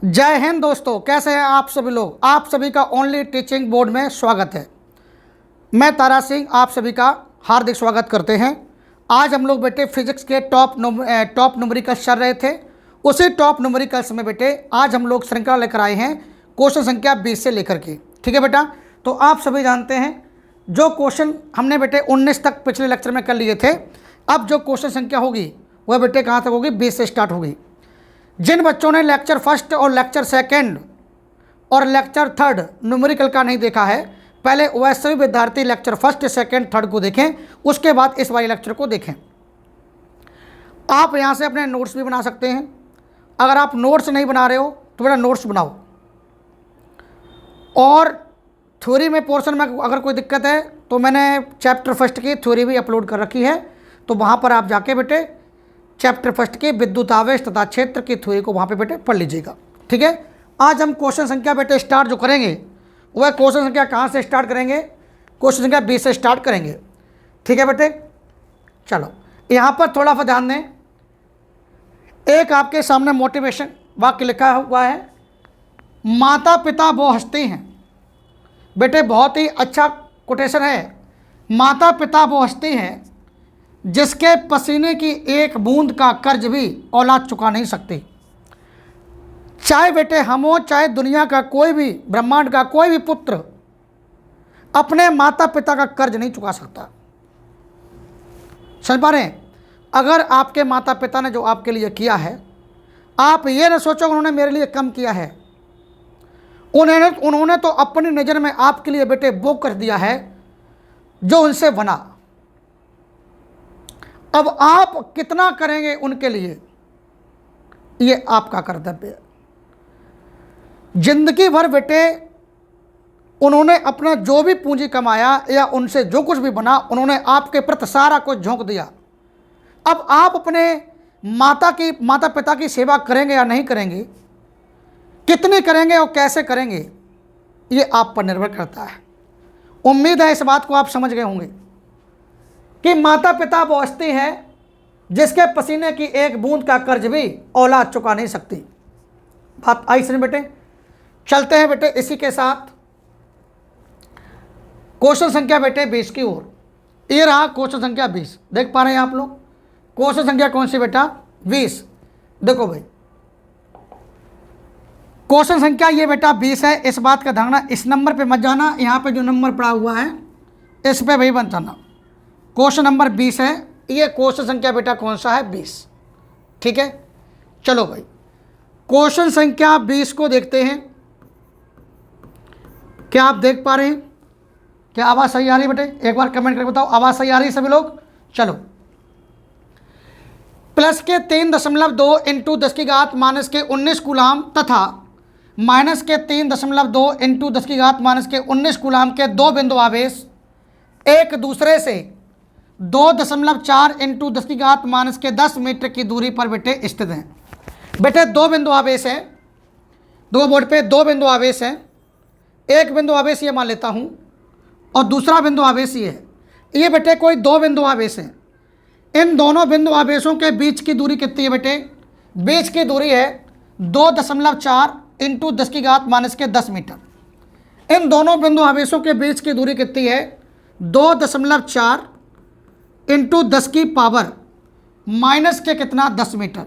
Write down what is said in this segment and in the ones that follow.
जय हिंद दोस्तों, कैसे हैं आप सभी लोग। आप सभी का ओनली टीचिंग बोर्ड में स्वागत है। मैं तारा सिंह आप सभी का हार्दिक स्वागत करते हैं। आज हम लोग बेटे फिजिक्स के टॉप न्यूमेरिकल्स चल रहे थे। उसी टॉप न्यूमेरिकल्स में बेटे आज हम लोग श्रृंखला लेकर आए हैं क्वेश्चन संख्या 20 से लेकर के। ठीक है बेटा, तो आप सभी जानते हैं जो क्वेश्चन हमने बेटे 19 तक पिछले लेक्चर में कर लिए थे, अब जो क्वेश्चन संख्या होगी वह बेटे कहाँ तक होगी, 20 से स्टार्ट होगी। जिन बच्चों ने लेक्चर फर्स्ट और लेक्चर सेकंड और लेक्चर थर्ड न्यूमेरिकल का नहीं देखा है, पहले वह सभी विद्यार्थी लेक्चर फर्स्ट सेकंड थर्ड को देखें, उसके बाद इस वाले लेक्चर को देखें। आप यहाँ से अपने नोट्स भी बना सकते हैं। अगर आप नोट्स नहीं बना रहे हो तो बेटा नोट्स बनाओ। और थ्योरी में पोर्शन में अगर कोई दिक्कत है तो मैंने चैप्टर फर्स्ट की थ्योरी भी अपलोड कर रखी है, तो वहाँ पर आप जाके बेटे चैप्टर फर्स्ट के विद्युत आवेश तथा क्षेत्र की थ्योरी को वहाँ पे बेटे पढ़ लीजिएगा। ठीक है, आज हम क्वेश्चन संख्या बेटे स्टार्ट जो करेंगे वह क्वेश्चन संख्या कहाँ से स्टार्ट करेंगे, क्वेश्चन संख्या 20 से स्टार्ट करेंगे। ठीक है बेटे, चलो यहाँ पर थोड़ा सा ध्यान दें। एक आपके सामने मोटिवेशन वाक्य लिखा हुआ है, माता पिता वो हंसते हैं। बेटे बहुत ही अच्छा कोटेशन है। माता पिता वो हंसते हैं जिसके पसीने की एक बूंद का कर्ज भी औलाद चुका नहीं सकती। चाहे बेटे हम हो, चाहे दुनिया का कोई भी, ब्रह्मांड का कोई भी पुत्र अपने माता पिता का कर्ज नहीं चुका सकता। समझ पा रहे हैं? अगर आपके माता पिता ने जो आपके लिए किया है, आप ये ना सोचो उन्होंने मेरे लिए कम किया है। उन्होंने तो अपनी नज़र में आपके लिए बेटे वो कर दिया है जो उनसे बना। अब आप कितना करेंगे उनके लिए, ये आपका कर्तव्य है। जिंदगी भर बेटे उन्होंने अपना जो भी पूंजी कमाया या उनसे जो कुछ भी बना, उन्होंने आपके प्रति सारा कुछ झोंक दिया। अब आप अपने माता पिता की सेवा करेंगे या नहीं करेंगे, कितनी करेंगे और कैसे करेंगे, ये आप पर निर्भर करता है। उम्मीद है इस बात को आप समझ गए होंगे कि माता पिता वो हस्ती है जिसके पसीने की एक बूंद का कर्ज भी औलाद चुका नहीं सकती। बात आई सुनिए बेटे, चलते हैं बेटे इसी के साथ क्वेश्चन संख्या बेटे 20 की ओर। ये रहा क्वेश्चन संख्या 20, देख पा रहे हैं आप लोग। क्वेश्चन संख्या कौन सी बेटा, 20। देखो भाई क्वेश्चन संख्या ये बेटा 20 है। इस बात का ध्यान, इस नंबर पे मत जाना, यहाँ पे जो नंबर पड़ा हुआ है इस पे भाई मत जाना। क्वेश्चन नंबर 20 है। ये क्वेश्चन संख्या बेटा कौन सा है, 20। ठीक है, चलो भाई क्वेश्चन संख्या 20 को देखते हैं। क्या आप देख पा रहे हैं? क्या आवाज़ सही आ रही है बेटे? एक बार कमेंट करके बताओ, आवाज़ सही आ रही है सभी लोग? चलो, प्लस के 3.2 इंटू 10 की घात माइनस के 19 कूलाम तथा माइनस के 3.2 इंटू 10 की घात माइनस के 19 कूलाम के दो बिंदु आवेश एक दूसरे से 2.4 इंटू 10 की घात माइनस के 10 मीटर की दूरी पर बेटे स्थित हैं। बेटे दो बिंदु आवेश हैं, दो बोर्ड पे दो बिंदु आवेश हैं। एक बिंदु आवेश ये मान लेता हूँ और दूसरा बिंदु आवेश ये है। ये बेटे कोई दो बिंदु आवेश हैं। इन दोनों बिंदु आवेशों के बीच की दूरी कितनी है बेटे? बीच की दूरी है 2.4 इंटू 10 की घात माइनस के 10 मीटर। इन दोनों बिंदु आवेशों के बीच की दूरी कितनी है? 2.4 इंटू 10 की पावर माइनस के कितना, 10 मीटर,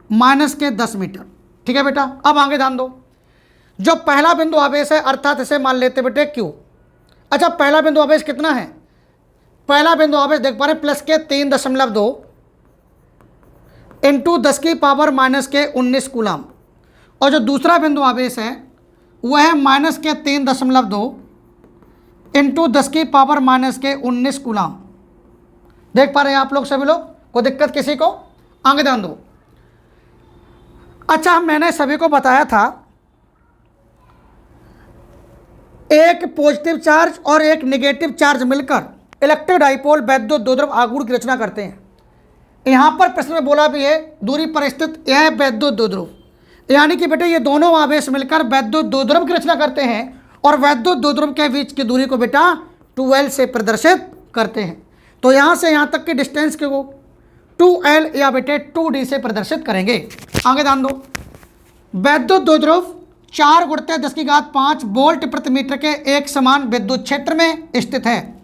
माइनस के 10 मीटर। ठीक है बेटा, अब आगे ध्यान दो। जो पहला बिंदु आवेश है, अर्थात इसे मान लेते बेटे Q। अच्छा, पहला बिंदु आवेश कितना है? पहला बिंदु आवेश देख पा रहे प्लस के 3.2 इंटू 10 की पावर माइनस के 19 कूलाम। और जो दूसरा बिंदु आवेश है वह है माइनस के 3.2 इंटू 10 की पावर माइनस के 19 कूलाम। देख पा रहे हैं आप लोग सभी लोग? कोई दिक्कत किसी को? आगे ध्यान दो। अच्छा, मैंने सभी को बताया था एक पॉजिटिव चार्ज और एक नेगेटिव चार्ज मिलकर इलेक्ट्रिक डाइपोल वैद्युत द्विध्रुव आघूर्ण की रचना करते हैं। यहाँ पर प्रश्न में बोला भी है दूरी पर स्थित यह वैद्युत द्विध्रुव, यानी कि बेटे ये दोनों आवेश मिलकर वैद्युत द्विध्रुव की रचना करते हैं और वैद्युत द्विध्रुव के बीच की दूरी को बेटा 2L से प्रदर्शित करते हैं। तो यहाँ से यहाँ तक की डिस्टेंस को 2L या बेटे 2D से प्रदर्शित करेंगे। आगे ध्यान दो। वैद्युत द्विध्रुव 4 गुणित 10 की घात 5 वोल्ट प्रति मीटर के एक समान विद्युत क्षेत्र में स्थित है।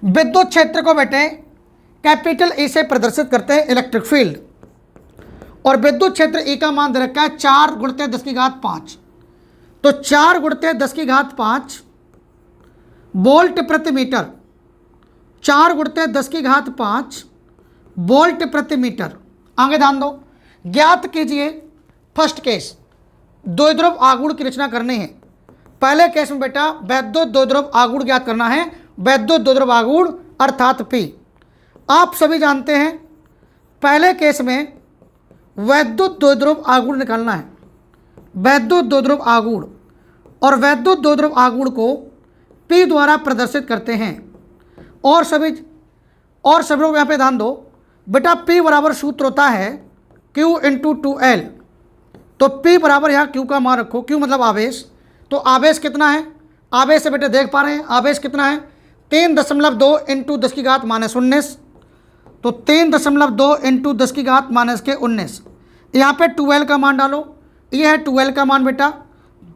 विद्युत क्षेत्र को बेटे कैपिटल ए से प्रदर्शित करते हैं इलेक्ट्रिक फील्ड, और विद्युत क्षेत्र ई का मान दे रखा है 4 गुणित 10 की घात 5। तो 4 गुणित 10 की घात 5 वोल्ट प्रति मीटर, 4 गुणित 10 की घात 5 वोल्ट प्रति मीटर। आगे ध्यान दो, ज्ञात कीजिए फर्स्ट केस, द्विध्रुव आघूर्ण की रचना करनी है। पहले केस में बेटा वैद्युत द्विध्रुव आघूर्ण ज्ञात करना है, वैद्युत द्विध्रुव आघूर्ण अर्थात P। आप सभी जानते हैं पहले केस में वैद्युत द्विध्रुव आघूर्ण निकालना है, वैद्युत द्विध्रुव आघूर्ण, और वैद्युत द्विध्रुव आघूर्ण को P द्वारा प्रदर्शित करते हैं। और सभी लोग यहाँ पे ध्यान दो बेटा, P बराबर सूत्र होता है Q इंटू 2L। तो P बराबर यहाँ Q का मान रखो, Q मतलब आवेश। तो आवेश कितना है, आवेश से बेटे देख पा रहे हैं आवेश कितना है, 3.2 इंटू 10 की घात -19। तो 3.2 इंटू 10 की घात -19। यहाँ पे 2L का मान डालो, ये है 2L का मान बेटा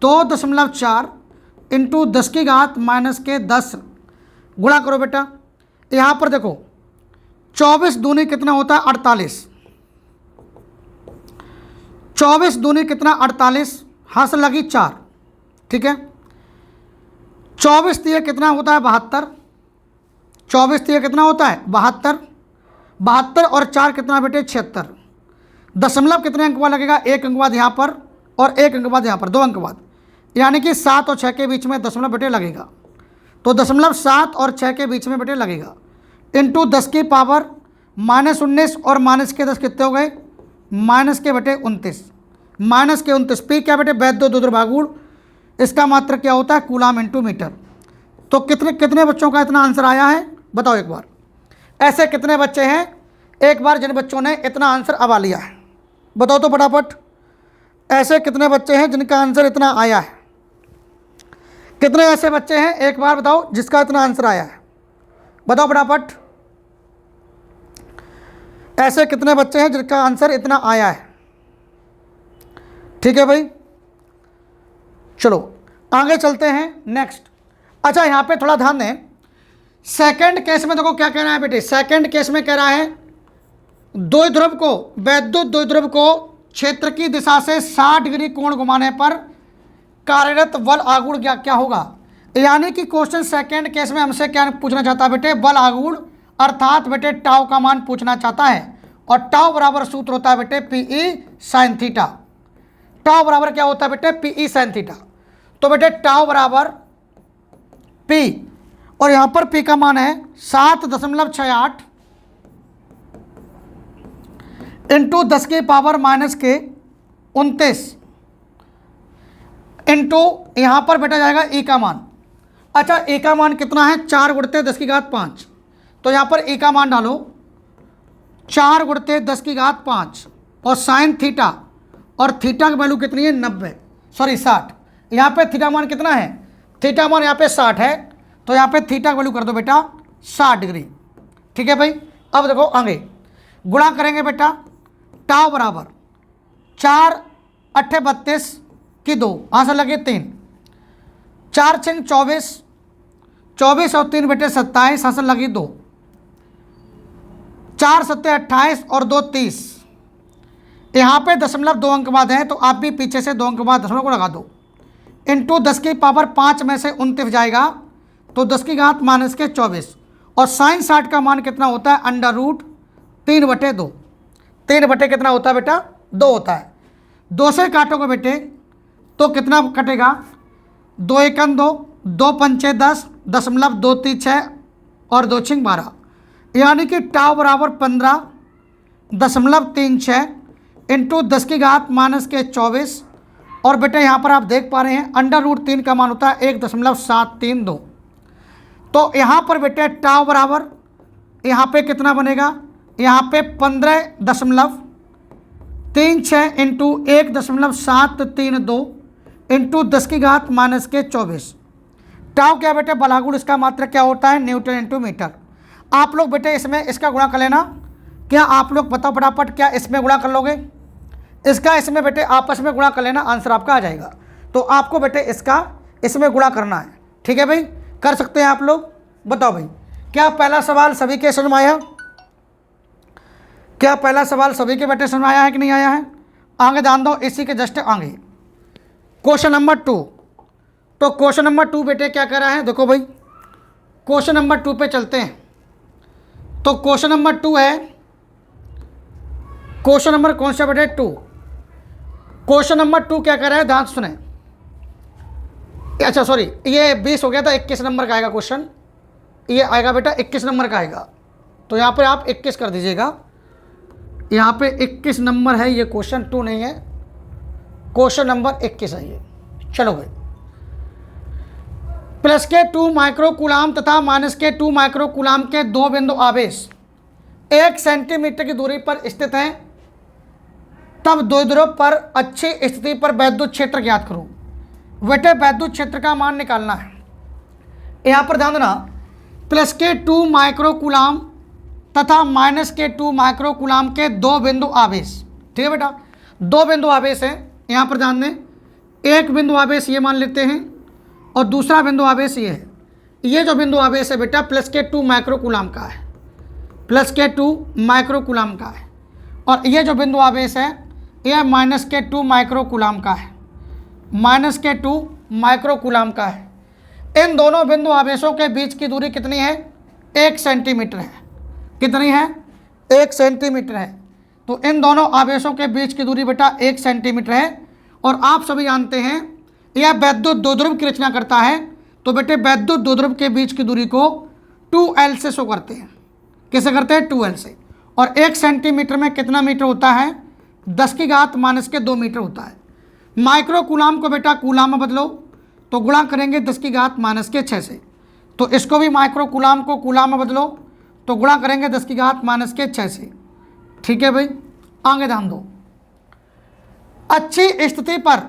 2.4 इंटू 10 की घात -10 गुणा करो बेटा। यहाँ पर देखो 24 दूनी कितना होता है 48, 24 दूनी कितना 48, हाथ लगी 4, ठीक है। 24 तिया कितना होता है 72, 24 तिया कितना होता है 72, 72 और 4 कितना बेटे 76। दशमलव कितने अंक बाद लगेगा, 1 अंक बाद यहाँ पर और 1 अंक बाद यहाँ पर, 2 अंक बाद, यानी कि 7 और 6 के बीच में दशमलव बेटे लगेगा। तो दशमलव 7 और 6 के बीच में बेटे लगेगा, इंटू 10 की पावर -19 और माइनस के 10 कितने हो गए, माइनस के बेटे 29, माइनस के 29। P क्या बेटे वैद्युत द्विध्रुव आघूर्ण, इसका मात्रक क्या होता है कूलाम इंटू मीटर। तो कितने बच्चों का इतना आंसर आया है बताओ एक बार। ऐसे कितने बच्चे हैं एक बार जिन बच्चों ने इतना आंसर अबा लिया है, बताओ तो फटाफट। ऐसे कितने बच्चे हैं जिनका आंसर इतना आया है, कितने ऐसे बच्चे हैं एक बार बताओ जिसका इतना आंसर आया है, बताओ फटाफट। ऐसे कितने बच्चे हैं जिनका आंसर इतना आया है, ठीक है भाई। चलो आगे चलते हैं नेक्स्ट। अच्छा यहाँ पे थोड़ा ध्यान दें, सेकंड केस में देखो क्या कह रहा है बेटे, सेकंड केस में कह रहा है द्विध्रुव को, वैद्युत द्विध्रुव को क्षेत्र की दिशा से 60 डिग्री कोण घुमाने पर कार्यरत बल आघूर्ण क्या होगा। यानी कि क्वेश्चन सेकंड केस में हमसे क्या पूछना चाहता है बेटे, बल आघूर्ण अर्थात बेटे टाउ का मान पूछना चाहता है। और टाउ बराबर सूत्र होता है बेटे PE sin थीटा। टाउ बराबर क्या होता है बेटे PE sin थीटा। तो बेटे टाउ बराबर P, और यहाँ पर P का मान है 7.68 इंटू 10 की पावर -29 इंटू यहाँ पर बेटा जाएगा E का मान। अच्छा E का मान कितना है 4 गुणित 10 की घात 5। तो यहाँ पर E का मान डालो 4 गुणित 10 की घात 5 और साइन थीटा, और थीटा की वैल्यू कितनी है 60। यहाँ पे थीटा मान कितना है, थीटा मान यहाँ पे 60 है। तो यहाँ पे थीटा की वैल्यू कर दो बेटा 60 डिग्री, ठीक है भाई। अब देखो आगे गुणा करेंगे बेटा, टाउ बराबर 4 8 32 की 2, आंसर लगे 3, 4 6 24, 24 और 3 बेटे 27, आंसर लगी 2, 4 7 28 और 2 30। यहाँ पे दशमलव 2 अंक बाद है, तो आप भी पीछे से 2 अंक बाद दशमलव को लगा दो, इंटू 10 की पावर 5 में से 29 जाएगा, तो 10 की घात -24। और साइन 60 का मान कितना होता है √3/2। 3 बटे कितना होता है बेटा 2 होता है। 2 से काटोगे बेटे तो कितना कटेगा, 2 1 2, 2 5 10, 0.236 और 2 6 12, यानी कि टाउ बराबर 15.36 इंटू 10 की घात -24। और बेटे यहाँ पर आप देख पा रहे हैं √3 का मान होता है 1.732। तो यहाँ पर बेटे टाउ बराबर यहाँ पे कितना बनेगा, यहाँ पे 15.36 इंटू 1.732 इंटू 10 की घात -24। टाउ क्या बेटे बल आघूर्ण, इसका मात्रक क्या होता है न्यूटन इंटू मीटर। आप लोग बेटे इसमें इसका गुणा कर लेना। क्या आप लोग बताओ फटाफट, क्या इसमें गुणा कर लोगे, इसका इसमें बेटे आपस में गुणा कर लेना, आंसर आपका आ जाएगा। तो आपको बेटे इसका इसमें गुणा करना है। ठीक है भाई, कर सकते हैं आप लोग। बताओ भाई, क्या पहला सवाल सभी के समझ में आया? क्या पहला सवाल सभी के बेटे समझ में आया है कि नहीं आया है? आगे ध्यान दो, इसी के जस्ट आगे क्वेश्चन नंबर 2। तो क्वेश्चन नंबर 2 बेटे क्या कर रहा है, देखो भाई क्वेश्चन नंबर 2 पे चलते हैं। तो क्वेश्चन नंबर 2 है, क्वेश्चन नंबर कौन सा बेटे 2। क्वेश्चन नंबर 2 क्या कर रहा है, ध्यान से सुने। अच्छा सॉरी, ये 20 हो गया था, 21 नंबर का आएगा क्वेश्चन। ये आएगा बेटा 21 नंबर का आएगा। तो यहाँ पे आप 21 कर दीजिएगा, यहाँ पे 21 नंबर है, ये क्वेश्चन 2 नहीं है, क्वेश्चन नंबर 21 है ये। चलो भाई, प्लस के 2 माइक्रोकूलाम तथा माइनस के 2 माइक्रोकूलाम के दो बिंदु आवेश 1 सेंटीमीटर की दूरी पर स्थित हैं, तब द्विध्रुव पर अच्छी स्थिति पर वैद्युत क्षेत्र ज्ञात करो। बेटे वैद्युत क्षेत्र का मान निकालना है। यहाँ पर ध्यान देना, प्लस के 2 माइक्रोकूलाम तथा माइनस के 2 माइक्रोकूलाम के दो बिंदु आवेश। ठीक है बेटा, दो बिंदु आवेश है, यहाँ पर ध्यान दें। एक बिंदु आवेश ये मान लेते हैं और दूसरा बिंदु आवेश ये है। ये जो बिंदु आवेश है बेटा प्लस के 2 माइक्रोकूलाम का है, प्लस के 2 माइक्रोकूलाम का है। और ये जो बिंदु आवेश है यह माइनस के 2 माइक्रोकूलाम का है, माइनस के 2 माइक्रोकूलाम का है। इन दोनों बिंदु आवेशों के बीच की दूरी कितनी है? 1 सेंटीमीटर है। कितनी है? 1 सेंटीमीटर है। तो इन दोनों आवेशों के बीच की दूरी बेटा 1 सेंटीमीटर है। और आप सभी जानते हैं यह वैद्युत द्विध्रुव की रचना करता है। तो बेटे वैद्युत द्विध्रुव के बीच की दूरी को 2L से शो करते हैं। कैसे करते हैं? 2L से। और 1 सेंटीमीटर में कितना मीटर होता है? 10 की घात माइनस के 2 मीटर होता है। माइक्रोकूलाम को बेटा कूलाम में बदलो तो गुणा करेंगे 10 की घात माइनस के 6 से। तो इसको भी माइक्रोकूलाम को कूलाम में बदलो तो गुणा करेंगे 10 की घात माइनस के 6 से। ठीक है भाई, आगे ध्यान दो। अच्छी स्थिति पर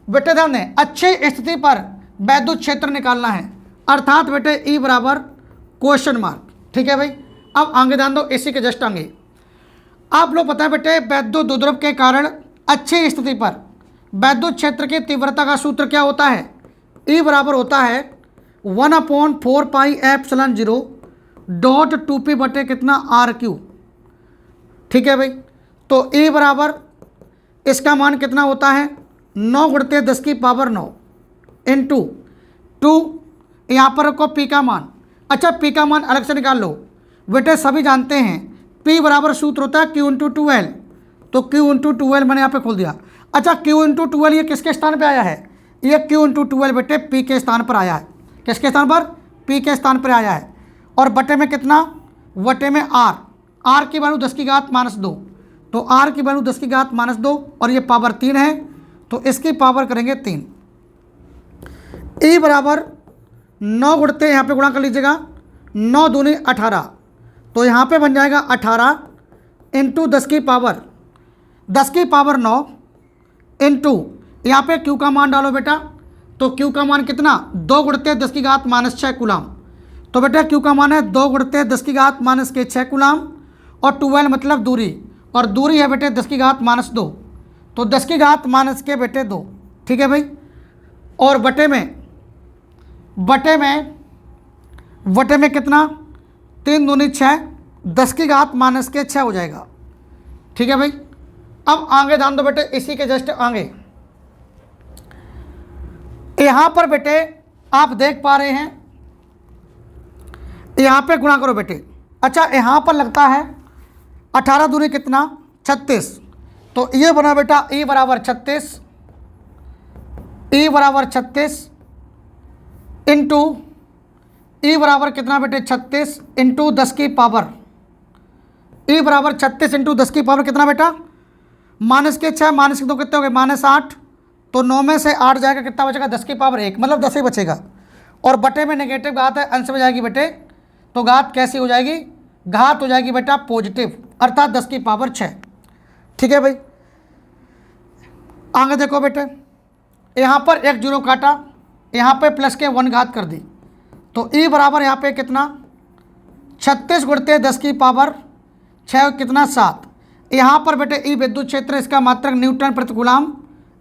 बेटे ध्यान दें, अच्छी स्थिति पर वैद्युत क्षेत्र निकालना है, अर्थात बेटे ई बराबर क्वेश्चन मार्क। ठीक है भाई, अब आगे ध्यान दो, इसी के जस्ट आगे आप लोग पता है बेटे वैद्युत द्विध्रुव के कारण अच्छी स्थिति पर वैद्युत क्षेत्र की तीव्रता का सूत्र क्या होता है? ई बराबर होता है 1/4πε0 डॉट 2p बटे कितना RQ। ठीक है भाई, तो ई बराबर इसका मान कितना होता है? 9 गुणित 10 की पावर 9 इंटू 2, यहाँ पर रखो पी का मान। अच्छा पी का मान अलग से निकाल लो बेटे, सभी जानते हैं पी बराबर सूत्र होता है Q इंटू 2L। तो Q इंटू 2L मैंने यहाँ पे खोल दिया। अच्छा Q इंटू 2L ये किसके स्थान पे आया है? ये Q इंटू 2L बेटे P के स्थान पर आया है। किसके स्थान पर? P के स्थान पर आया है। और बटे में कितना? बटे में R की वैल्यू 10 की घात माइनस 2। तो R की वैल्यू 10 की घात माइनस 2 और ये पावर 3 है, तो इसकी पावर करेंगे 3। E बराबर 9 गुणते यहाँ पे गुणा कर लीजिएगा, 9 दूनी 18। तो यहाँ पे बन जाएगा 18 इंटू 10 की पावर 9 इंटू यहाँ पे Q का मान डालो बेटा। तो Q का मान कितना? 2 गुणते 10 की घात माइनस 6 कूलाम। तो बेटा Q का मान है 2 गुणते 10 की घात माइनस के 6 कूलाम। और 2L मतलब दूरी, और दूरी है बेटे 10 की घात माइनस 2। तो 10 की घात माइनस के बेटे 2। ठीक है भाई, और बटे में कितना? 3 दूनी 6, 10 की घात माइनस के 6 हो जाएगा। ठीक है भाई, अब आगे ध्यान दो बेटे, इसी के जस्ट आगे यहाँ पर बेटे आप देख पा रहे हैं, यहाँ पे गुणा करो बेटे। अच्छा यहाँ पर लगता है 18 दूनी कितना? 36। तो ये बना बेटा E बराबर 36, E बराबर 36 इंटू E बराबर कितना बेटे? 36 इंटू 10 की पावर, E बराबर 36 इंटू 10 की पावर कितना बेटा? माइनस के 6 माइनस के 2 कितने हो गए? माइनस 8। तो 9 में से 8 जाएगा, कितना बचेगा? 10 की पावर 1, मतलब 10 ही बचेगा। और बटे में नेगेटिव घात है, अंश में जाएगी बेटे, तो घात कैसी हो जाएगी? घात हो जाएगी बेटा पॉजिटिव, अर्थात 10 की पावर 6। ठीक है भाई, आगे देखो बेटे, यहाँ पर एक जीरो काटा, यहाँ पे प्लस के 1 घात कर दी। तो E बराबर यहाँ पे कितना? 36 गुणते 10 की पावर 6 कितना? 7। यहाँ पर बेटे ई विद्युत क्षेत्र, इसका मात्रक न्यूटन प्रति कूलम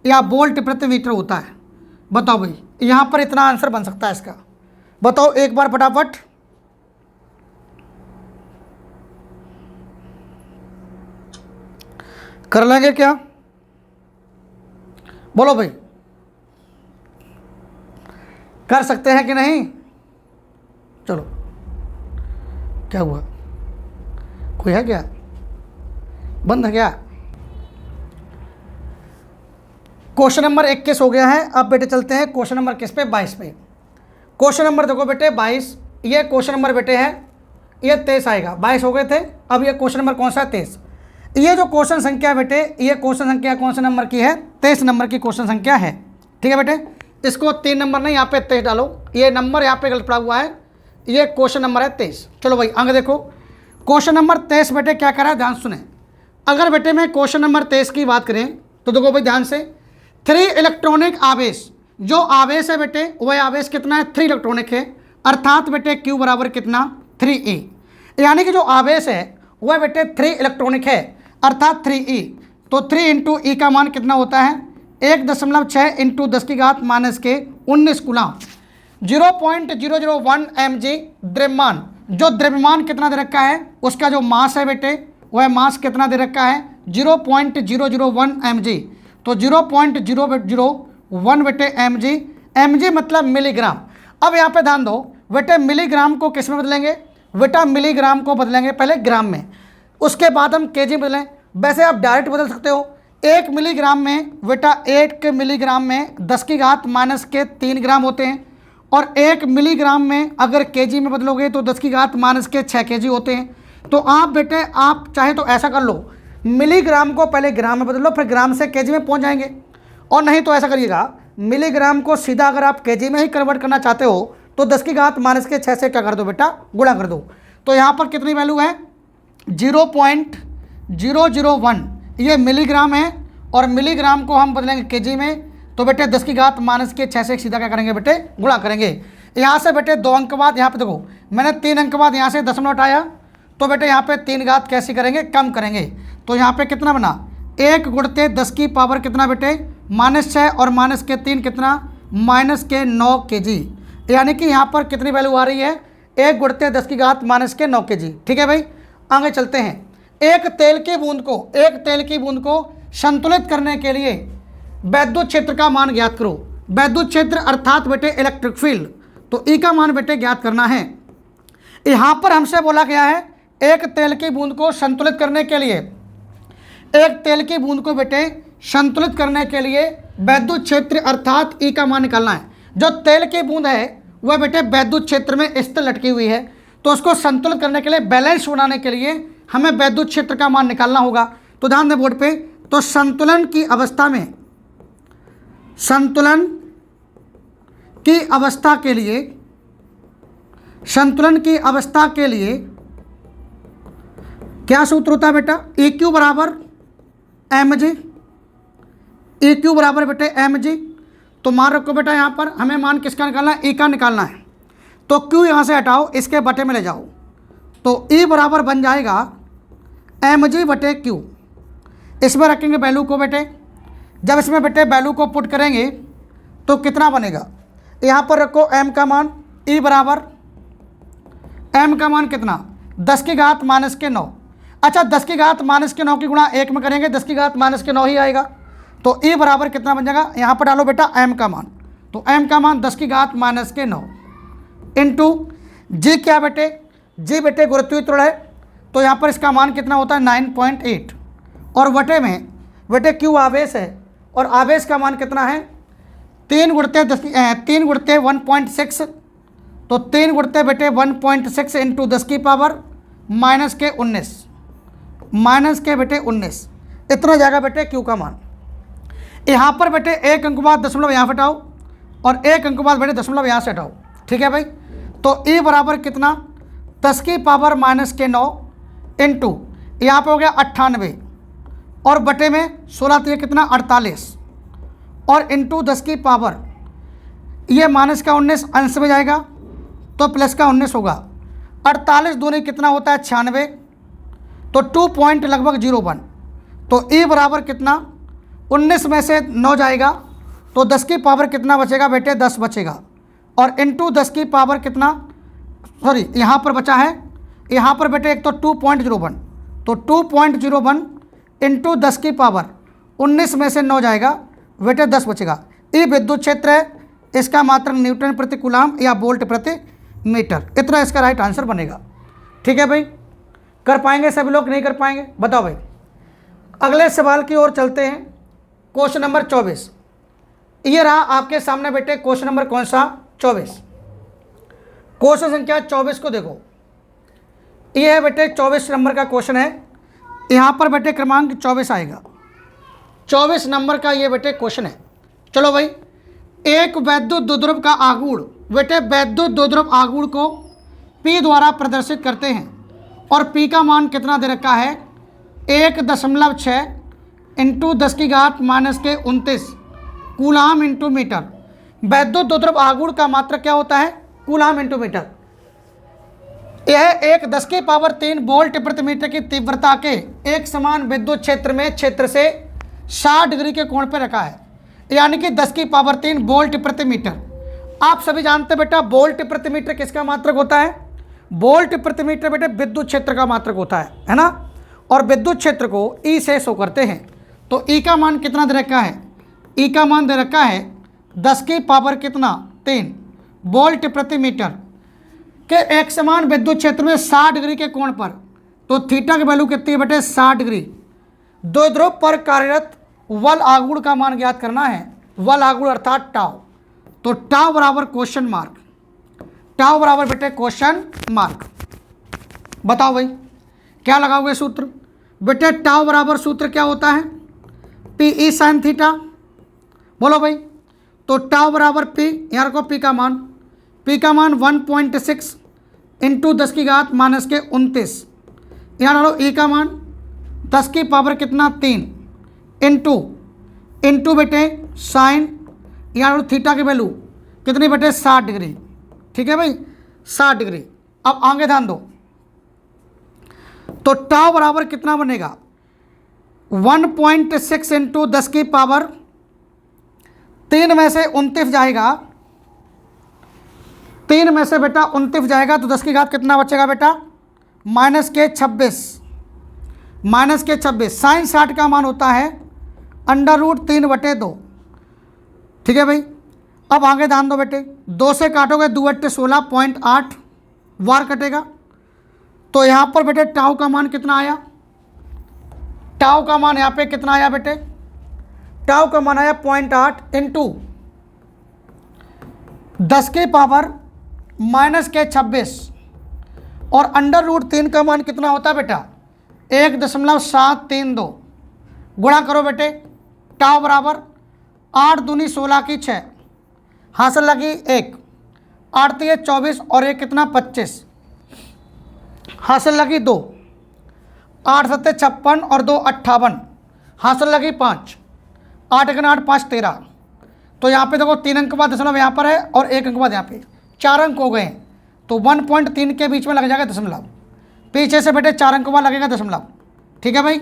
या वोल्ट प्रति मीटर होता है। बताओ भाई, यहाँ पर इतना आंसर बन सकता है इसका। बताओ एक बार फटाफट। कर लेंगे क्या? बोलो भाई, कर सकते हैं कि नहीं? चलो, क्या हुआ? कोई है क्या? बंद है क्या? क्वेश्चन नंबर 21 हो गया है। अब बेटे चलते हैं क्वेश्चन नंबर किस पे? 22 पे। क्वेश्चन नंबर देखो बेटे 22, ये क्वेश्चन नंबर बेटे है, ये 23 आएगा। 22 हो गए थे, अब ये क्वेश्चन नंबर कौन सा है? 23। ये जो क्वेश्चन संख्या बेटे, ये क्वेश्चन संख्या कौन से नंबर की है? 23 नंबर की क्वेश्चन संख्या है। ठीक है बेटे, इसको 3 नंबर नहीं, यहाँ पे 23 डालो, ये नंबर यहाँ पे गलत पड़ा हुआ है, ये क्वेश्चन नंबर है 23। चलो भाई आगे देखो, क्वेश्चन नंबर 23 बेटे क्या करा है, ध्यान सुने। अगर बेटे मैं क्वेश्चन नंबर 23 की बात करें तो देखो भाई ध्यान से, 3 इलेक्ट्रॉनिक आवेश, जो आवेश है बेटे वह आवेश कितना है? 3 इलेक्ट्रॉनिक है, अर्थात बेटे Q बराबर कितना? 3E। यानी कि जो आवेश है वह बेटे 3 इलेक्ट्रॉनिक है, अर्थात 3E। तो 3 इंटू ई का मान कितना होता है? 1.6 इंटू 10 की घात माइनस के 19 कूलम। 0.001 mg द्रव्यमान, जो द्रव्यमान कितना दे रखा है, उसका जो मास है बेटे वह मास कितना दे रखा है? 0.001 mg। तो 0.001 बेटे mg, mg मतलब मिलीग्राम। अब यहाँ पे ध्यान दो बेटे, मिलीग्राम को किस में बदलेंगे? बेटा मिलीग्राम को बदलेंगे पहले ग्राम में, उसके बाद हम केजी में बदलें। वैसे आप डायरेक्ट बदल सकते हो। 1 मिलीग्राम में बेटा 1 मिलीग्राम में 10 की घात माइनस के 3 ग्राम होते हैं, और 1 मिलीग्राम में अगर केजी में बदलोगे तो 10 की घात माइनस के 6 केजी होते हैं। तो आप बेटे आप चाहे तो ऐसा कर लो, मिलीग्राम को पहले ग्राम में बदलो, फिर ग्राम से केजी में पहुंच जाएंगे। और नहीं तो ऐसा करिएगा, मिलीग्राम को सीधा अगर आप केजी में ही कन्वर्ट करना चाहते हो तो 10 की घात माइनस के 6 से क्या कर दो बेटा? गुणा कर दो। तो यहाँ पर कितनी वैल्यू है? 0.001 ये मिलीग्राम है, और मिलीग्राम को हम बदलेंगे केजी में, तो बेटे 10 की घात माइनस के 6 से सीधा क्या करेंगे बेटे? गुणा करेंगे। यहाँ से बेटे 2 अंक बाद, यहाँ पे देखो मैंने 3 अंक बाद यहाँ से दशमलव हटाया, तो बेटे यहाँ पे 3 घात कैसे करेंगे? कम करेंगे। तो यहाँ पे कितना बना? 1 गुणते 10 की पावर कितना बेटे? -6, और माइनस के 3 कितना? माइनस के 9 केजी। यानी कि यहाँ पर कितनी वैल्यू आ रही है? 1 गुणते 10 की घात माइनस के 9 केजी। ठीक है भाई, आगे चलते हैं। एक तेल की बूंद को संतुलित करने के लिए वैद्युत क्षेत्र का मान ज्ञात करो। वैद्युत क्षेत्र अर्थात बेटे इलेक्ट्रिक फील्ड, तो ई का मान बेटे ज्ञात करना है। यहाँ पर हमसे बोला गया है एक तेल की बूंद को संतुलित करने के लिए, एक तेल की बूंद को बेटे संतुलित करने के लिए वैद्युत क्षेत्र अर्थात ई का मान निकालना है। जो तेल की बूंद है वह बेटे वैद्युत क्षेत्र में स्थिर लटकी हुई है, तो उसको संतुलित करने के लिए, बैलेंस बनाने के लिए हमें वैद्युत क्षेत्र का मान निकालना होगा। तो ध्यान दें बोर्ड पे, तो संतुलन की अवस्था में, संतुलन की अवस्था के लिए, संतुलन की अवस्था के लिए क्या सूत्र होता है बेटा? EQ बराबर mg, EQ बराबर बेटे mg। तो मान रखो बेटा यहाँ पर हमें मान किसका निकालना है? E का निकालना है। तो Q यहाँ से हटाओ, इसके बटे में ले जाओ, तो E बराबर बन जाएगा mg बटे Q। इसमें रखेंगे वैल्यू को बेटे, जब इसमें बेटे वैल्यू को पुट करेंगे तो कितना बनेगा? यहाँ पर रखो m का मान, E बराबर m का मान कितना? 10 की घात माइनस के 9। अच्छा, 10 की घात माइनस के 9 की गुणा 1 में करेंगे, 10 की घात माइनस के 9 ही आएगा। तो E बराबर कितना बन जाएगा? यहाँ पर डालो बेटा m का मान, तो m का मान 10 की घात माइनस के 9 इंटू G क्या बेटे? G बेटे गुरुत्वीय त्वरण है, तो यहाँ पर इसका मान कितना होता है? 9.8, और बटे में बेटे Q आवेश है, और आवेश का मान कितना है? 3 गुणते 1.6, तो 3 गुणते बेटे 1.6 इंटू 10 की पावर माइनस के 19, माइनस के बेटे 19, इतना जाएगा बेटे Q का मान। यहाँ पर बेटे 1 अंक बाद दशमलव यहाँ हटाओ, और 1 अंक बाद बेटे दशमलव यहाँ से हटाओ। ठीक है भाई, तो E बराबर कितना? 10 की पावर माइनस के 9 इंटू यहाँ पे हो गया 98, और बटे में 16 तो ये कितना? 48, और इंटू 10 की पावर ये माइनस का 19 अंश में जाएगा तो प्लस का 19 होगा। 48 दूनी कितना होता है? 96, तो 2 पॉइंट लगभग 01, तो E बराबर कितना, 19 में से 9 जाएगा तो 10 की पावर कितना बचेगा बेटे, 10 बचेगा। और इंटू 10 की पावर कितना, सॉरी यहाँ पर बचा है, यहाँ पर बेटे एक तो 2.01, तो 2.01 इंटू 10 की पावर 19 में से 9 जाएगा बेटे, 10 बचेगा। ई विद्युत क्षेत्र है, इसका मात्रक न्यूटन प्रति कूलाम या वोल्ट प्रति मीटर, इतना इसका राइट आंसर बनेगा। ठीक है भाई, कर पाएंगे सभी लोग, नहीं कर पाएंगे बताओ भाई। अगले सवाल की ओर चलते हैं, क्वेश्चन नंबर 24। ये रहा आपके सामने बेटे क्वेश्चन नंबर कौन सा, 24। क्वेश्चन संख्या 24 को देखो, ये है बेटे 24 नंबर का क्वेश्चन है। यहाँ पर बेटे क्रमांक 24 आएगा, 24 नंबर का ये बेटे क्वेश्चन है। चलो भाई, एक वैद्युत द्विध्रुव का आघूर्ण, बेटे वैद्युत द्विध्रुव आघूर्ण को P द्वारा प्रदर्शित करते हैं और P का मान कितना दे रखा है, 1.6 इंटू 10 की घात माइनस के 29 कूलाम इंटू मीटर। वैद्युत द्विध्रुव आघूर्ण का मात्रक क्या होता है, कूलाम इंटू मीटर। यह एक 10 की पावर 3 वोल्ट प्रति मीटर की तीव्रता के एक समान विद्युत क्षेत्र में क्षेत्र से 60 डिग्री के कोण पर रखा है, यानी कि 10 की पावर 3 वोल्ट प्रति मीटर। आप सभी जानते हैं बेटा वोल्ट प्रति मीटर किसका मात्रक होता है, वोल्ट प्रति मीटर बेटे विद्युत क्षेत्र का मात्रक होता है ना। और विद्युत क्षेत्र को ई से शो करते हैं। तो ई का मान कितना दे रखा है, ई का मान दे रखा है 10 की पावर कितना 3 वोल्ट प्रति मीटर के एक समान विद्युत क्षेत्र में 60 डिग्री के कोण पर। तो थीटा की वैल्यू कितनी है बेटे, 60 डिग्री। द्विध्रुव पर कार्यरत वल आघूर्ण का मान ज्ञात करना है, वल आघूर्ण अर्थात टाउ। तो टाउ बराबर क्वेश्चन मार्क, टाउ बराबर बेटे क्वेश्चन मार्क। बताओ भाई क्या लगाओगे सूत्र, बेटे टाउ बराबर सूत्र क्या होता है, पी ई साइन थीटा। बोलो भाई, तो टाउ बराबर पी, यहाँ रखो पी का मान, पी का मान 1.6 इंटू 10 की घात माइनस के 29, यहाँ डालो ई का मान 10 की पावर कितना 3 इंटू बेटे साइन, यहाँ थीटा की वैल्यू कितनी बेटे 60 डिग्री। ठीक है भाई 60 डिग्री। अब आगे ध्यान दो, तो टाउ बराबर कितना बनेगा 1.6 इंटू 10 की पावर 3 में से 29 जाएगा, 3 में से बेटा 29 जाएगा तो 10 की घात कितना बचेगा बेटा माइनस के 26, माइनस के 26। साइन 60 का मान होता है √3/2। ठीक है भाई, अब आगे ध्यान दो बेटे, 2 से काटोगे 2 × 16.8 वार कटेगा। तो यहाँ पर बेटे टाउ का मान कितना आया, टाउ का मान यहाँ पे कितना आया बेटे, टाउ का मान आया 0.8 इंटू 10 की पावर माइनस के 26 और √3 का मान कितना होता है बेटा 1.732। गुणा करो बेटे, टाउ बराबर 8 दूनी 16 की 6, हासिल लगी 1, 8 3 24 और 1 कितना 25, हासिल लगी 2, 8 7 56 और 2 58, हासिल लगी 5, 8 × 8 5 13। तो यहाँ पे देखो 3 अंक बाद दशमलव यहाँ पर है और 1 अंक बाद यहाँ पे 4 अंक हो गए, तो 1.3 के बीच में लग जाएगा दशमलव, पीछे से बेटे 4 अंक बाद लगेगा दशमलव। ठीक है भाई,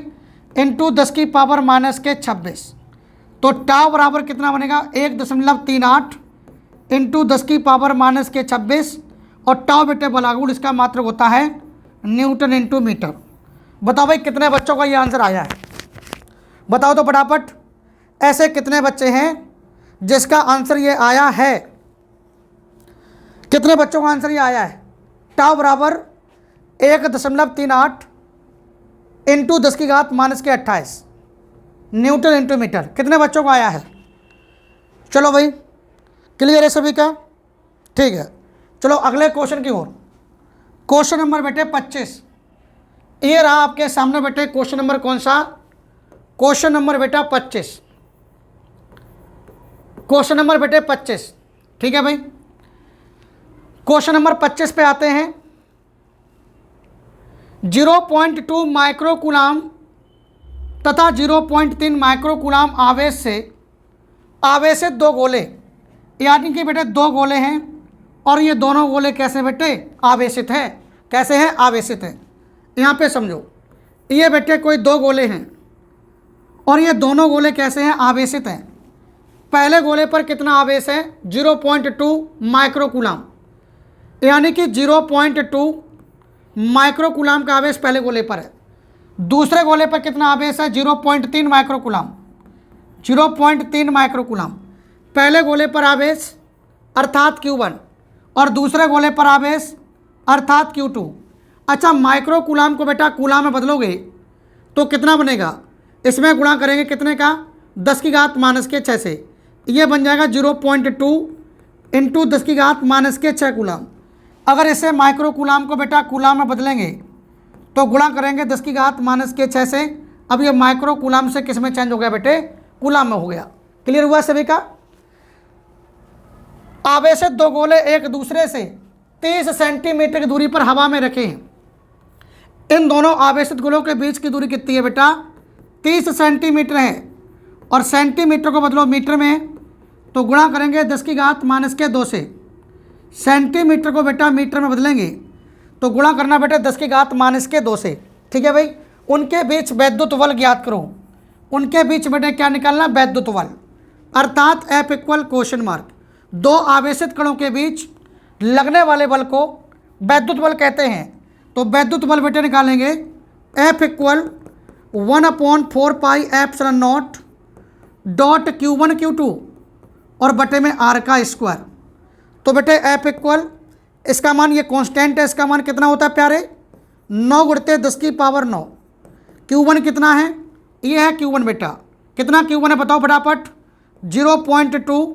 इंटू 10 की पावर माइनस के 26। तो टाउ बराबर कितना बनेगा 1.38 इंटू 10 की पावर माइनस के 26 और टाउ बेटे बल आघूर्ण इसका मात्रक होता है न्यूटन इंटू मीटर। बताओ भाई कितने बच्चों का ये आंसर आया है, बताओ तो फटाफट। ऐसे कितने बच्चे हैं जिसका आंसर ये आया है, कितने बच्चों का आंसर ये आया है। टाउ बराबर 1.38 इंटू 10 की घात माइनस के 28 न्यूटन इंटू मीटर, कितने बच्चों को आया है। चलो भाई क्लियर है सभी का, ठीक है। चलो अगले क्वेश्चन की ओर, क्वेश्चन नंबर बेटे 25। ये रहा आपके सामने बेटे क्वेश्चन नंबर कौन सा, क्वेश्चन नंबर बेटा 25, क्वेश्चन नंबर बेटे 25। ठीक है भाई, क्वेश्चन नंबर 25 पे आते हैं। 0.2 माइक्रो कूलाम तथा 0.3 माइक्रो कूलाम आवेश से आवेशित 2 गोले, यानी कि बेटे 2 गोले हैं और ये दोनों गोले कैसे बेटे आवेशित हैं, कैसे हैं आवेशित हैं। यहाँ पे समझो, ये बेटे कोई 2 गोले हैं और ये दोनों गोले कैसे हैं, आवेशित हैं। पहले गोले पर कितना आवेश है, 0.2 माइक्रोकूलाम, यानी कि 0.2 माइक्रोकूलाम का आवेश पहले गोले पर है। दूसरे गोले पर कितना आवेश है, 0.3 माइक्रोकूलाम, 0.3 माइक्रोकूलाम। पहले गोले पर आवेश अर्थात Q1 और दूसरे गोले पर आवेश अर्थात Q2। अच्छा, माइक्रोकूलाम को बेटा कूलाम में बदलोगे तो कितना बनेगा, इसमें गुणा करेंगे कितने का, 10⁻⁻6 से, ये बन जाएगा 0.2 इंटू 10⁻⁻6 कूलाम। अगर इसे माइक्रोकूलाम को बेटा कूलाम में बदलेंगे तो गुणा करेंगे 10⁻⁻6 से। अब ये माइक्रोकूलाम से किस में चेंज हो गया बेटे, कूलाम में हो गया। क्लियर हुआ सभी का। आवेशित दो गोले एक दूसरे से 30 सेंटीमीटर की दूरी पर हवा में रखे हैं। इन दोनों आवेशित गोलों के बीच की दूरी कितनी है बेटा, 30 सेंटीमीटर है। और सेंटीमीटर को बदलो मीटर में तो गुणा करेंगे 10⁻⁻2 से। सेंटीमीटर को बेटा मीटर में बदलेंगे तो गुणा करना बेटा 10⁻⁻2 से। ठीक है भाई। उनके बीच वैद्युत बल ज्ञात करो। उनके बीच बेटे क्या निकालना, वैद्युत बल, अर्थात F इक्वल क्वेश्चन मार्क। दो आवेशित कणों के बीच लगने वाले बल को वैद्युत बल कहते हैं। तो वैद्युत बल बेटे निकालेंगे F equal 1/4 pi epsilon not dot Q1 Q2 और बटे में R का स्क्वायर। तो बेटे F इक्वल, इसका मान ये कांस्टेंट है, इसका मान कितना होता है प्यारे, 9 गुणित 10⁻9। Q1 कितना है, ये है Q1 बेटा। कितना Q1 है बताओ फटाफट, 0.2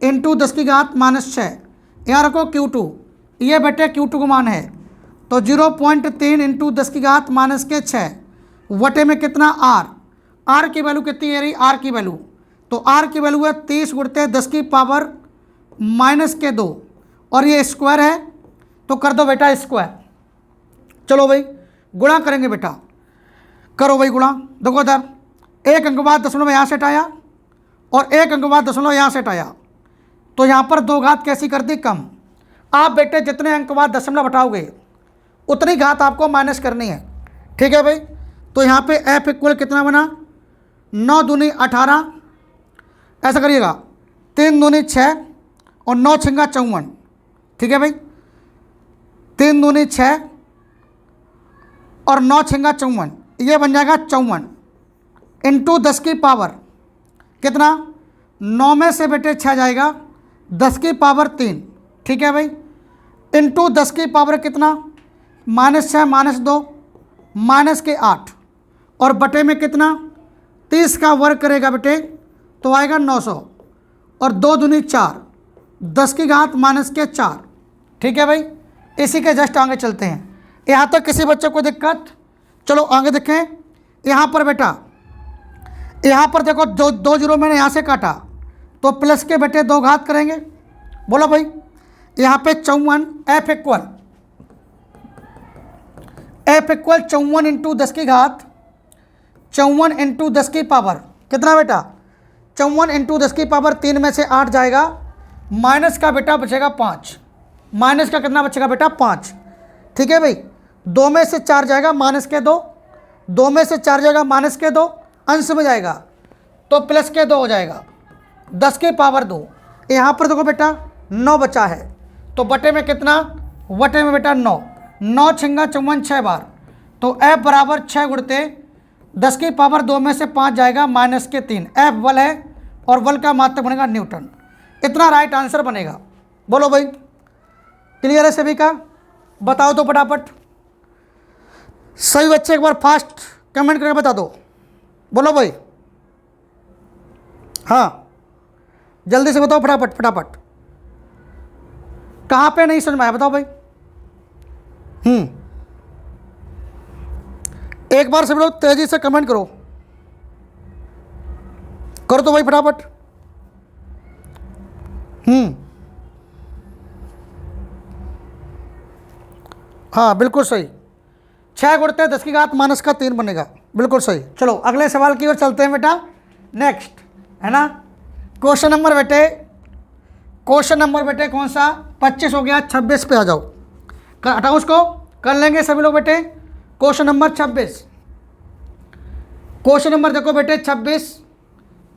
इंटू 10⁻⁻6। यहाँ रखो Q2, ये बेटे Q2 का मान है तो 0.3 इंटू 10⁻⁻6 वटे में कितना R। R की वैल्यू कितनी है रही, R की वैल्यू, तो R की वैल्यू है 30 गुणित 10⁻⁻2 और ये स्क्वायर है तो कर दो बेटा स्क्वायर। चलो भाई गुणा करेंगे बेटा, करो भाई गुणा। देखो इधर 1 अंक बाद दशमलव यहाँ से हटाया और 1 अंक बाद दशमलव यहाँ से हटाया तो यहाँ पर 2 घात कैसी कर दी, कम। आप बेटे जितने अंक बाद दशमलव हटाओगे उतनी घात आपको माइनस करनी है। ठीक है भाई। तो यहाँ पे F इक्वल कितना बना, 9 दूनी 18, ऐसा करिएगा 3 दूनी 6 और 9 छिंगा 54। ठीक है भाई, 3 दूनी 6 और 9 छिंगा 54, ये बन जाएगा 54 इंटू 10 की पावर कितना, 9 में से बेटे 6 जाएगा 10 की पावर 3। ठीक है भाई, इंटू 10 की पावर कितना, -6 -2 -8 और बटे में कितना, 30 का वर्ग करेगा बेटे तो आएगा 900 और 2 दूनी 4, 10⁻⁻4। ठीक है भाई। इसी के जस्ट आगे चलते हैं। यहाँ तक किसी बच्चे को दिक्कत, चलो आगे देखें। यहाँ पर बेटा, यहाँ पर देखो दो जीरो मैंने यहाँ से काटा तो प्लस के बेटे 2 घात करेंगे। बोलो भाई, यहाँ पे 54 F इक्वल 54 इंटू 10⁻54 इंटू 10 की पावर कितना बेटा, 54 इंटू 10 की पावर 3 में से 8 जाएगा, माइनस का बेटा बचेगा 5। माइनस का कितना बचेगा बेटा, 5। ठीक है भाई। 2 में से 4 जाएगा माइनस के 2, 2 में से 4 जाएगा माइनस के 2, अंश में जाएगा तो प्लस के 2 हो जाएगा, 10 की पावर 2। यहाँ पर देखो बेटा 9 बचा है तो बटे में कितना, बटे में बेटा 9, 9 छिंगा 54 6 बार तो F बराबर 6 गुणते 10 की पावर 2 में से 5 जाएगा माइनस के 3। F बल है और बल का मात्रक बनेगा न्यूटन। इतना राइट आंसर बनेगा। बोलो भाई, क्लियर है सभी का, बताओ तो फटाफट। सही बच्चे एक बार फास्ट कमेंट करके बता दो। बोलो भाई, हाँ जल्दी से बताओ फटाफट फटाफट। कहाँ पे नहीं समझ में आया बताओ भाई। एक बार सब लोग तेजी से कमेंट करो, करो तो भाई फटाफट। हाँ बिल्कुल सही, 6 गुणते 10⁻⁻3 बनेगा, बिल्कुल सही। चलो अगले सवाल की ओर चलते हैं बेटा। नेक्स्ट है ना, क्वेश्चन नंबर बेटे कौन सा, 25 हो गया, 26 पे आ जाओ। हटाओ उसको, कर लेंगे सभी लोग बेटे। क्वेश्चन नंबर 26, क्वेश्चन नंबर देखो बेटे 26,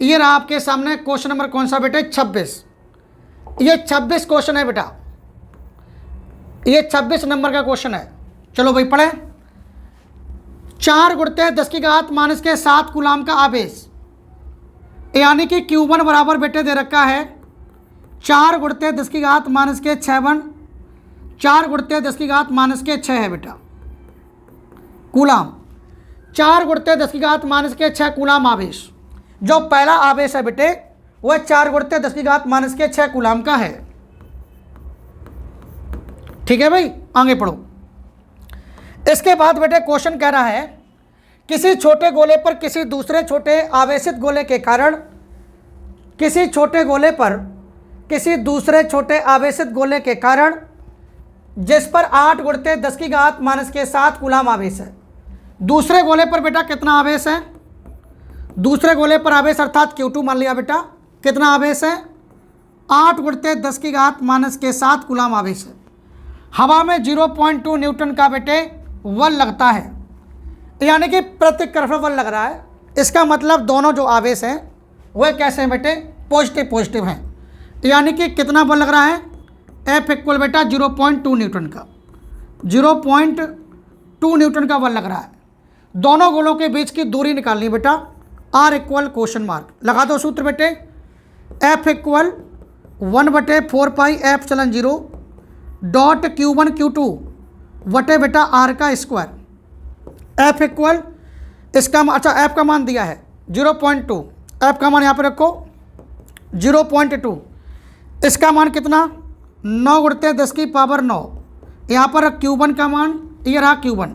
ये रहा आपके सामने क्वेश्चन नंबर कौन सा बेटे 26। ये 26 क्वेश्चन है बेटा, ये 26 नंबर का क्वेश्चन है। चलो भाई पढ़े। 4 गुणित 10 की घात माइनस के 7 कूलाम का आवेश, यानी कि Q1 बराबर बेटे दे रखा है 4 गुणित 10 की घात माइनस के 6 4 गुणित 10 की घात माइनस के 6 है बेटा कूलाम। 4 गुणित 10 की घात माइनस के 6 कूलाम आवेश। जो पहला आवेश है बेटे वह 4 गुणित 10 की घात माइनस के 6 कूलाम का है। ठीक है भाई, आगे पढ़ो। इसके बाद बेटे क्वेश्चन कह रहा है किसी छोटे गोले पर किसी दूसरे छोटे आवेशित गोले के कारण, किसी छोटे गोले पर किसी दूसरे छोटे आवेशित गोले के कारण जिस पर 8 गुणित 10 की घात माइनस के 7 कूलाम आवेश है। दूसरे गोले पर बेटा कितना आवेश है? दूसरे गोले पर आवेश अर्थात Q2 मान लिया बेटा, कितना आवेश है? 8 गुणित 10 की घात माइनस के 7 कूलाम आवेश है। हवा में 0.2 न्यूटन का बेटे बल लगता है, यानी कि प्रतिकर्षण बल लग रहा है। इसका मतलब दोनों जो आवेश हैं वह कैसे हैं बेटे? पॉजिटिव हैं। यानी कि कितना बल लग रहा है? F इक्वल बेटा 0.2 न्यूटन का, 0.2 न्यूटन का बल लग रहा है। दोनों गोलों के बीच की दूरी निकालनी बेटा, R इक्वल क्वेश्चन मार्क लगा दो सूत्र बेटे। F इक्वल 1/4 पाई F/0 डॉट Q1 Q2 वटे बेटा R का स्क्वायर। F इक्वल इसका अच्छा F का मान दिया है 0.2, F का मान यहाँ पे रखो 0.2। इसका मान कितना? 9 गुणित 10 की पावर 9। यहाँ पर Q1 का मान ये रहा Q1,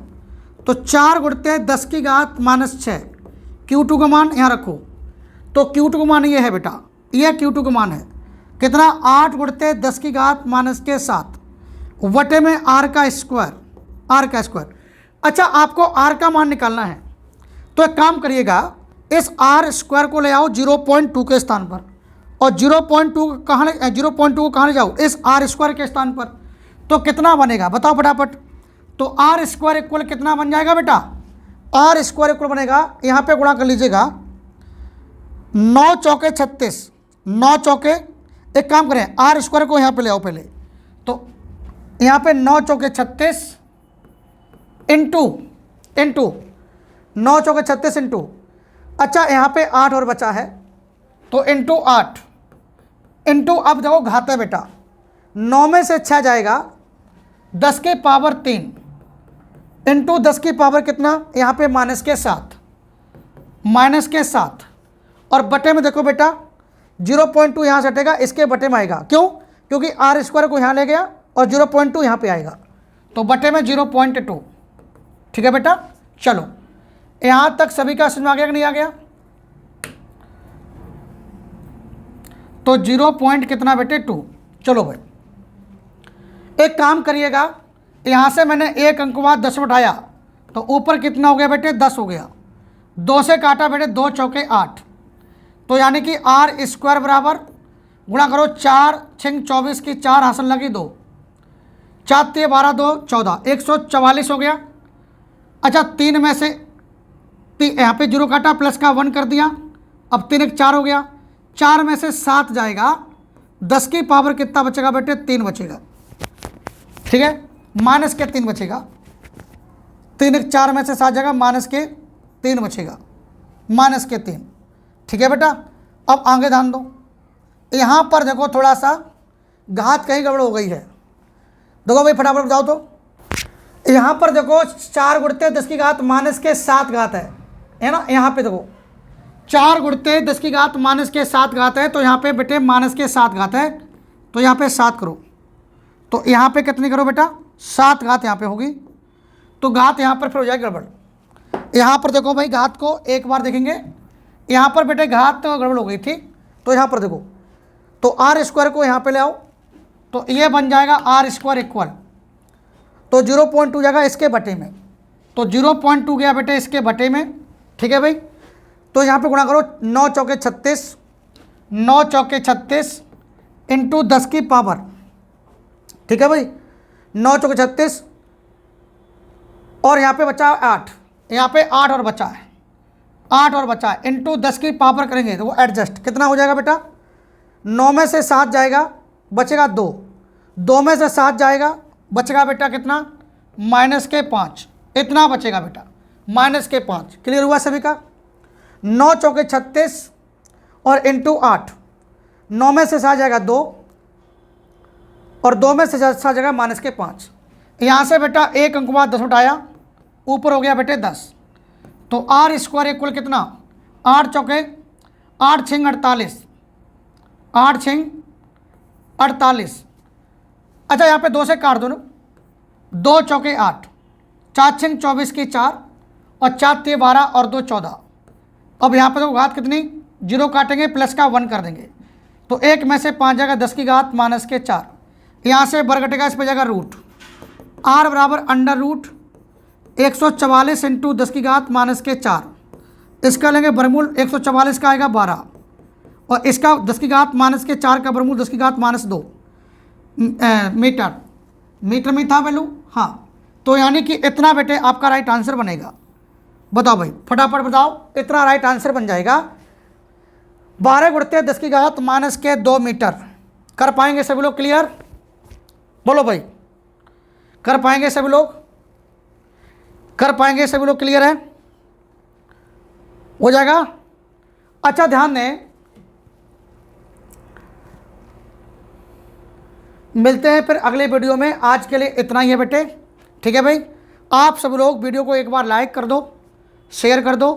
तो 4 गुणित 10 की घात माइनस 6। Q2 का मान यहाँ रखो, तो Q2 का मान ये है बेटा, ये Q2 का मान है कितना? 8 गुणित 10 की घात माइनस के 7 वटे में R का स्क्वायर, R का स्क्वायर। अच्छा, आपको R का मान निकालना है तो एक काम करिएगा, इस R स्क्वायर को ले आओ 0.2 के स्थान पर, और 0.2 को कहाँ ले जाओ? इस R स्क्वायर के स्थान पर। तो कितना बनेगा बताओ फटाफट। तो R स्क्वायर इक्वल कितना बन जाएगा बेटा? R स्क्वायर इक्वल बनेगा, यहाँ पे गुणा कर लीजिएगा 9 चौके 36, 9 चौके, एक काम करें R स्क्वायर को यहाँ पे ले आओ पहले, तो यहाँ पे 9 चौके 36 इंटू 9 चौके 36 इंटू, अच्छा यहाँ पे 8 और बचा है तो इंटू 8 इंटू, अब देखो घात है बेटा, 9 में से 6 जाएगा 10 के पावर 3 इंटू 10 की पावर कितना? यहाँ पे माइनस के 7 और बटे में देखो बेटा 0.2 यहाँ से हटेगा, इसके बटे में आएगा। क्यों? क्योंकि R स्क्वायर को यहाँ ले गया और 0.2 यहाँ पे आएगा, तो बटे में 0.2। ठीक है बेटा, चलो यहाँ तक सभी का समझ में आ गया कि नहीं आ गया? तो 0 पॉइंट कितना बेटे 2। चलो भाई एक काम करिएगा, यहाँ से मैंने एक अंक बाद 10 उठाया तो ऊपर कितना हो गया बेटे? 10 हो गया। 2 से काटा बेटे 2 चौके 8, तो यानी कि R स्क्वायर बराबर गुणा करो 4 6 24 की 4 हासिल लगी 2, 4 3 12 2 14, 144 हो गया। अच्छा 3 में से यहाँ पे 0 काटा प्लस का 1 कर दिया, अब 3 1 4 हो गया। 4 में से 7 जाएगा, 10 की पावर कितना बचेगा बेटे? 3 बचेगा। ठीक है, माइनस के 3 बचेगा, 3 1 4 में से 7 जाएगा, माइनस के 3 बचेगा, माइनस के 3। ठीक है बेटा, अब आगे ध्यान दो, यहाँ पर देखो थोड़ा सा घात कहीं गड़बड़ हो गई है। देखो भाई फटाफट बताओ तो, यहाँ पर देखो 4 गुणित 10 की घात माइनस के 7 घात है ना? यहाँ पे देखो 4 गुणित 10 की घात माइनस के 7 घात है, तो यहाँ पे बेटे माइनस के 7 घात है, तो यहाँ पे 7 करो, तो यहाँ पे कितनी करो बेटा? 7 घात यहाँ पे होगी, तो घात यहाँ पर फिर हो जाएगी गड़बड़। यहाँ पर देखो भाई घात को एक बार देखेंगे, यहाँ पर बेटे घात तो गड़बड़ हो गई थी, तो यहाँ पर देखो, तो R स्क्वायर को यहाँ पे ले आओ, तो ये बन जाएगा R स्क्वायर इक्वल, तो 0.2 जाएगा इसके बटे में, तो 0.2 गया बेटे इसके बटे में। ठीक है भाई, तो यहाँ पे गुणा करो 9 चौके 36, 9 चौके 36 इंटू 10 की पावर। ठीक है भाई, 9 चौके 36 और यहाँ पे बचा 8, यहाँ पे 8 और बचा है, 8 और बचा, इंटू 10 की पावर करेंगे तो वो एडजस्ट कितना हो जाएगा बेटा, 9 में से 7 जाएगा बचेगा 2, 2 में से 7 जाएगा बचेगा बेटा कितना, -5, इतना बचेगा बेटा -5। क्लियर हुआ सभी का। 9 चौके 36 और इंटू 8, 9 में से 7 जाएगा 2 और 2 में से 7 जाएगा -5। यहाँ से बेटा एक अंक बाद 10 उठाया, ऊपर हो गया बेटे 10, तो आर स्क्वायर इक्वल कितना, 8 चौके 8 छिंग 48, 8 छिंग 48। अच्छा यहाँ पे 2 से काट दो ना, 2 चौके 8, 4 छिंग 24 की 4 और 4 3 12 और 2 14। अब यहाँ पे तो घात कितनी, 0 काटेंगे प्लस का 1 कर देंगे, तो 1 में से 5 जाएगा 10 की घात -4। यहाँ से वर्ग घटेगा, इस पर जाएगा रूट, आर बराबर अंडर रूट 144 इंटू 10 की घात -4। इसका लेंगे वर्गमूल, 144 का आएगा 12 और इसका 10 की घात -4 का वर्गमूल 10 की घात -2 मीटर में था वैल्यू। हाँ, तो यानी कि इतना बेटे आपका राइट आंसर बनेगा। बताओ भाई फटाफट बताओ, इतना राइट आंसर बन जाएगा। 12 गुणते 10 की घात -2 मीटर। कर पाएंगे सभी लोग, क्लियर बोलो भाई, कर पाएंगे सभी लोग, कर पाएंगे सभी लोग, क्लियर है, हो जाएगा। अच्छा ध्यान दें, मिलते हैं फिर अगले वीडियो में। आज के लिए इतना ही है बेटे, ठीक है भाई। आप सब लोग वीडियो को एक बार लाइक कर दो, शेयर कर दो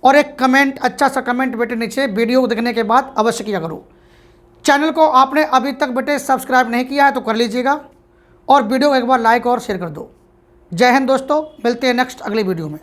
और एक कमेंट, अच्छा सा कमेंट बेटे नीचे वीडियो को देखने के बाद अवश्य किया करो। चैनल को आपने अभी तक बेटे सब्सक्राइब नहीं किया है तो कर लीजिएगा और वीडियो को एक बार लाइक और शेयर कर दो। जय हिंद दोस्तों, मिलते हैं नेक्स्ट अगली वीडियो में।